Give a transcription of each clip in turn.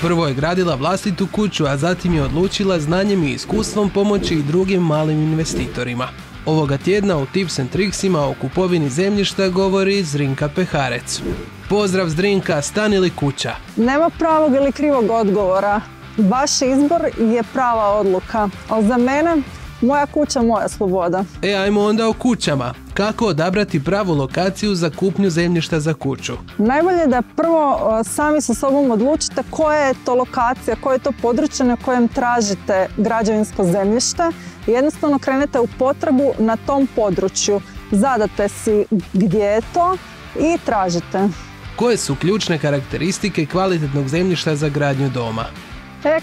Prvo je gradila vlastitu kuću, a zatim je odlučila znanjem i iskustvom pomoći i drugim malim investitorima. Ovoga tjedna u Tips and Tricksima o kupovini zemljišta govori Zrinka Peharec. Pozdrav Zrinka, stan ili kuća? Nema pravog ili krivog odgovora. Vaš izbor je prava odluka, ali za mene moja kuća, moja sloboda. Ajmo onda o kućama. Kako odabrati pravu lokaciju za kupnju zemljišta za kuću? Najbolje je da prvo sami sa sobom odlučite koja je to lokacija, koje je to područje na kojem tražite građevinsko zemljište. Jednostavno krenete u potragu na tom području. Zadate si gdje je to i tražite. Koje su ključne karakteristike kvalitetnog zemljišta za gradnju doma?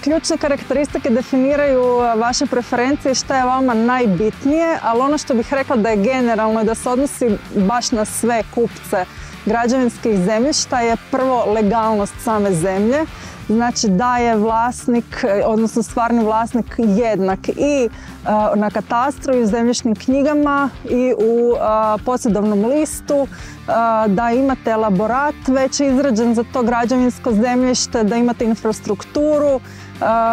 Ključne karakteristike definiraju vaše preferencije i šta je vama najbitnije, ali ono što bih rekla da je generalno i da se odnosi baš na sve kupce građevinskih zemljišta je prvo legalnost same zemlje. Znači da je vlasnik, odnosno stvarni vlasnik jednak i na katastru i u zemljišnim knjigama i u posjedovnom listu, da imate elaborat već izrađen za to građevinsko zemljište, da imate infrastrukturu,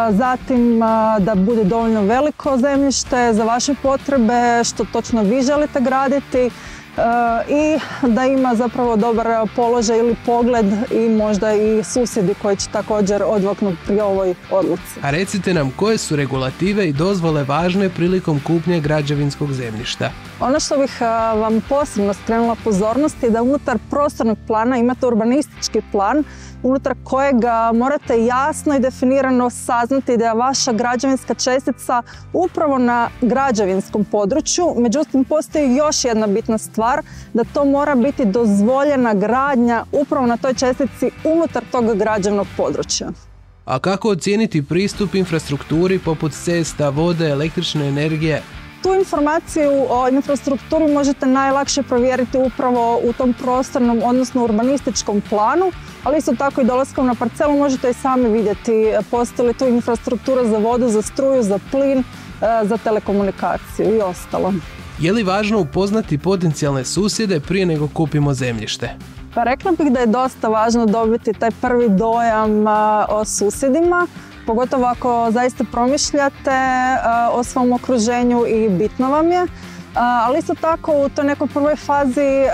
zatim da bude dovoljno veliko zemljište za vaše potrebe, što točno vi želite graditi, i da ima zapravo dobar položaj ili pogled i možda i susjedi koji će također odvaknuti pri ovoj odluci. A recite nam koje su regulative i dozvole važne prilikom kupnje građevinskog zemljišta? Ono što bih vam posebno skrenula pozornost je da unutar prostornog plana imate urbanistički plan unutar kojeg morate jasno i definirano saznati da je vaša građevinska čestica upravo na građevinskom području. Međutim, postoji još jedna bitna stvar, da to mora biti dozvoljena gradnja upravo na toj čestici unutar tog građevnog područja. A kako ocijeniti pristup infrastrukturi poput cesta, vode, električne energije? Tu informaciju o infrastrukturi možete najlakše provjeriti upravo u tom prostornom, odnosno urbanističkom planu, ali isto tako i dolaskom na parcelu možete i sami vidjeti postoji li tu infrastruktura za vodu, za struju, za plin, za telekomunikaciju i ostalo. Je li važno upoznati potencijalne susjede prije nego kupimo zemljište? Pa rekla bih da je dosta važno dobiti taj prvi dojam o susjedima, pogotovo ako zaista promišljate o svom okruženju i bitno vam je. Ali isto tako u toj nekoj prvoj fazi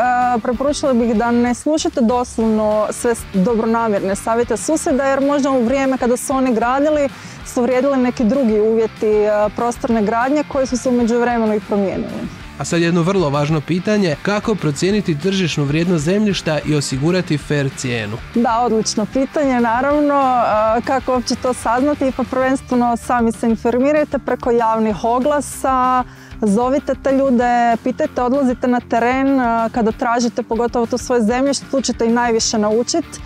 preporučila bih da ne slušate doslovno sve dobronamjerne savjete susjeda, jer možda u vrijeme kada su oni gradili su vrijedili neki drugi uvjeti prostorne gradnje koji su se u međuvremenu i promijenili. A sad jedno vrlo važno pitanje, kako procijeniti tržišnu vrijednost zemljišta i osigurati fer cijenu? Da, odlično pitanje, naravno. Kako uopće to saznati? Pa prvenstveno sami se informirajte preko javnih oglasa, zovite te ljude, pitajte, odlazite na teren kada tražite pogotovo to svoje zemljište, tu ćete i najviše naučiti.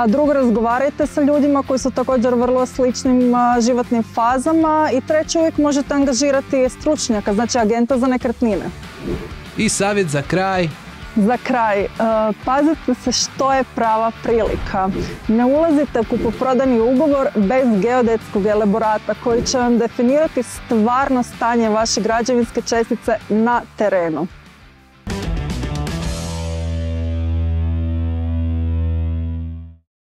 Drugo, razgovarajte sa ljudima koji su također vrlo sličnim životnim fazama i treće, uvijek možete angažirati stručnjaka, znači agenta za nekretnine. I savjet za kraj? Za kraj, pazite se što je prava prilika. Ne ulazite u kupoprodajni ugovor bez geodetskog elaborata koji će vam definirati stvarno stanje vaše građevinske čestice na terenu.